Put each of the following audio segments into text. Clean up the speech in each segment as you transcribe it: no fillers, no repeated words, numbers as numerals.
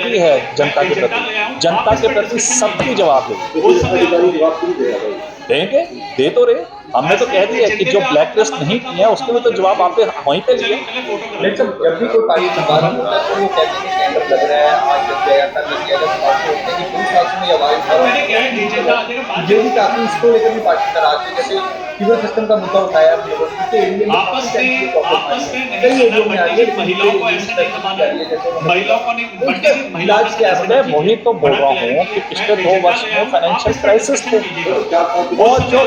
Duty है जनता के प्रति, जनता के प्रति सबकी जवाबदेही उस समय अधिकारी जवाब क्यों देगा भाई? देंगे, दे तो रहे। हमने तो कह दिया कि जो ब्लैक लिस्ट नहीं किए हैं उसके लिए तो जवाब आपने वहीं पे लिया। पहले फोटो करो। लेकिन जब भी कोई पार्टी समारोह होता है तो वो कहते हैं कि टेंडर लग रहा है, आज लग जाएगा, कल लग जाएगा, तो पार्टी होते हैं कि पुलिस शासन में आवाज मैंने क्या है, डीजे का आ जाएगा, बात ये भी काफी इसको लेकर भी पार्टी नाराज है। जैसे सीवर सिस्टम का मुद्दा उठाया आप लोगों ने, कि इंडियन आपस में कई नहीं एरियो में करना, आ गए, महिलाओं को ऐसे नहीं दबाना है, महिलाओं को नहीं, पंडित जी महिलाओं के साथ ऐसे मैं नहीं वही कीजिए। तो बोल बड़ा रहा क्लियर हूँ है कि मैं पिछले 2 एजेंडा वर्ष ले में आया हूँ, फाइनेंशियल आप इस पर क्राइसिस थे। डिस्कशन कीजिएगा। वो जो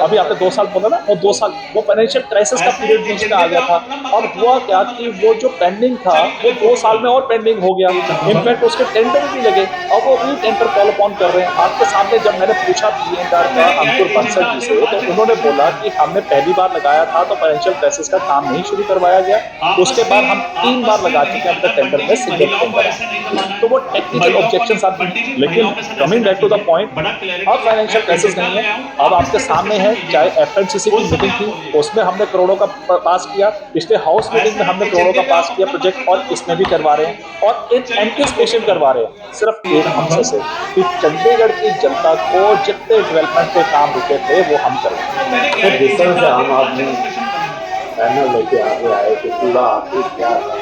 अभी आपने 2 साल बोला ना, वो 2 साल वो फाइनेंशियल क्राइसिस का ऐसे पीरियड बीच में आ एजेंडे गया पे था। आप अपना मत और रखना, हुआ अपना क्या मत कि रखना। वो जो पेंडिंग था वो 2 साल में और पेंडिंग हो गया। इनफैक्ट उसके टेंडर भी लगे, अब वो री टेंडर कॉल अपॉन कर रहे हैं। आपके सामने जब मैंने पूछा पीएनआर का मैंने क्या है, अंकुर एजेंडा बंसल आ जी जाएगा, से, बाद तो में उन्होंने डिस्कशन बोला कि करेंगे। हमने पहली बार लगाया था तो फाइनेंशियल क्राइसिस का काम नहीं शुरू करवाया गया। उसके बाद हम 3 बार लगा नहीं चुके हैं अब करना, तक टेंडर पंडित में, जी सिंगल महिलाओं को टेंडर ऐसे नहीं दबाना है। तो वो है, टेक्निकल महिलाओं को ऑब्जेक्शंस नहीं, आती पंडित हैं। जी लेकिन महिलाओं के साथ ऐसे कमिंग ना बैक टू द कीजिए। पॉइंट, बड़ा अब क्लैरिटी है, फाइनेंशियल मैं क्राइसिस एजेंडा नहीं ले है। आया हूँ, अब आप इस आपके पर सामने डिस्कशन है, चाहे कीजिएगा। एफएनसीसी की उस समय मीटिंग आप थी, बोलिएगा। उसमें हमने करोड़ों का पास किया। पिछले हाउस मीटिंग में ऐसे हमने करोड़ों का एजेंडे पे पास आप किया अपना मत प्रोजेक्ट, रखना, और तो इसमें उसमें भी मत करवा रहे रखिएगा। हैं। और इन चलिए मैं बोल एंटिसिपेशन रहा करवा हूँ। रहे हैं सिर्फ एक मंशा से कि चंडीगढ़ की जनता को जितने डेवलपमेंट के काम रुके थे वो हम करवाएं। तो मैंने क्या तो है, जिस तरह एजेंडा से आ आम जाएगा, बाद में आदमी डिस्कशन करेंगे। पैनल लेके आगे आए कि पूरा आखिर क्या था,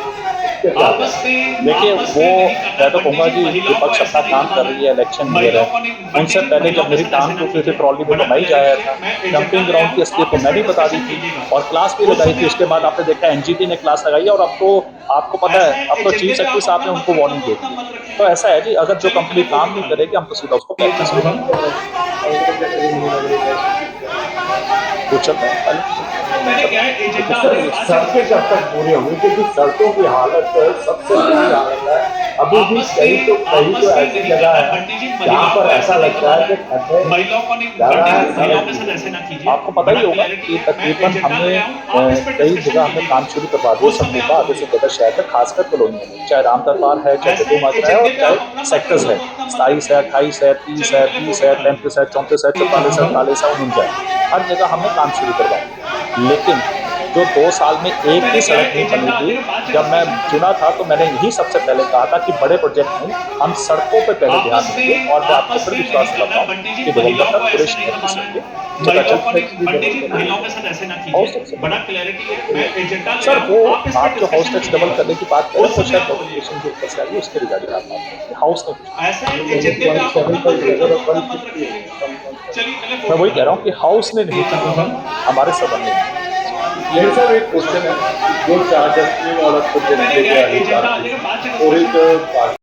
इसके क्या आपस कहना में देखिए, वो नहीं करना मैं है, तो पंडित कहूंगा जी जी महिलाओं को विपक्ष ऐसे अपना नहीं काम कर दबाना रही है, इलेक्शन ईयर महिलाओं है। को नहीं, पंडित उनसे जी पहले महिलाओं जब के मेरी साथ टांग ऐसे ना टूटी थी कीजिए। ट्रॉली में, तो बड़ा मैं ही जाया क्लैरिटी है, था। मैं एजेंडा डंपिंग ले आया ग्राउंड की हूँ, असलियत आप तो इस मैंने पर ही बता दी डिस्कशन थी, कीजिएगा। और क्लास भी उस लगाई समय थी। आप उसके बाद बोलिएगा। आपने देखा एनजीटी ने क्लास लगाई है, और अब तो आपको पता ऐसे है, अब तो चीफ एजेंडे पे सेक्रेटरी आप साहब अपना ने मत उनको रखना, वार्निंग तो दे अपना दी है। मत रखिएगा। तो ऐसा है जी, अगर जो चलिए कंपनी मैं काम बोल नहीं रहा करेगी हम तो सीधा उसको हूँ। पैकेज और तो क्या करें, मुझे लग रही है वो चल रहा है पहले तो मैंने क्या है, एजेंडा आ सर जाएगा, बाद में सड़कें डिस्कशन कब तक पूरी होंगी, क्योंकि सड़कों की हालत सबसे बुरी हालत है। अभी भी कहीं तो ऐसी नहीं जगह करना, है पंडित जी जहाँ महिलाओं पर को ऐसा ऐसे नहीं लगता है दबाना कि है, खड्डे महिलाओं को नहीं, ज्यादा पंडित है, जी महिलाओं सड़क के साथ नहीं ऐसे है। ना कीजिए। आपको पता बड़ा ही होगा क्लैरिटी कि है, मैं तकरीबन एजेंडा हमने ले आया हूँ, आप इस पर कई डिस्कशन जगह हमने कीजिएगा। काम शुरू करवा दिया उस समय समूह आप आधे से बोलिएगा। ज्यादा शहर में, खासकर कॉलोनियों में, चाहे राम दरबार है, चाहे ऐसे गड्ढू माजरा है, एजेंडे और पे चाहे आप अपना मत सेक्टर्स रखना, है, तो अपना मत 27 है, रखिएगा। 28 है, 30 चलिए है, पहले 30 फोटो है, डालिए। 35 है, 34 है, 44 है, 48 है, 49 है। हर जगह हमने काम शुरू करवा दिया। लेकिन जो 2 साल में तो एक भी मैंने क्या सड़क है, नहीं एजेंडा आ बनेगी। जाएगा, बाद में जब मैं डिस्कशन चुना करेंगे। था तो मैंने यही सबसे पहले कहा था कि बड़े प्रोजेक्ट नहीं, हम सड़कों पे पहले ध्यान देंगे, और मैं आपको आपस फिर में नहीं विश्वास करना दिलाता है, हूँ पंडित जी कि महिलाओं नवंबर को तक पूरे ऐसे नहीं शहर की दबाना है, सड़कें महिलाओं चकाचक को नहीं, होंगी। पंडित जी महिलाओं के साथ ऐसे ना हाउस कीजिए। टैक्स से बड़ा क्लैरिटी है, मैं एजेंडा ले सर, आया वो हूँ, आप इस पर आप जो हाउस डिस्कशन टैक्स डबल कीजिएगा। करने की बात कर रहे उस हैं, वो समय शायद आप बोलिएगा। नोटिफिकेशन के ऊपर से आई है, उसके रिगार्डिंग आप बात करें, हाउस ने कुछ ऐसे एजेंडे पे आप अपना मत रखना, तो अपना मत रखिए। चलिए पहले मैं फोटो वही कह रहा हूँ डालिए। कि हाउस ने नहीं किया, हमारे सदन ने किया। ये सर एक क्वेश्चन है, जो 4 डस्टबिन वाला तो प्रोजेक्ट मैंने क्या लेके है, आ रही एजेंडा आ जाएगा, कारपोरेशन बाद में और डिस्कशन करेंगे। एक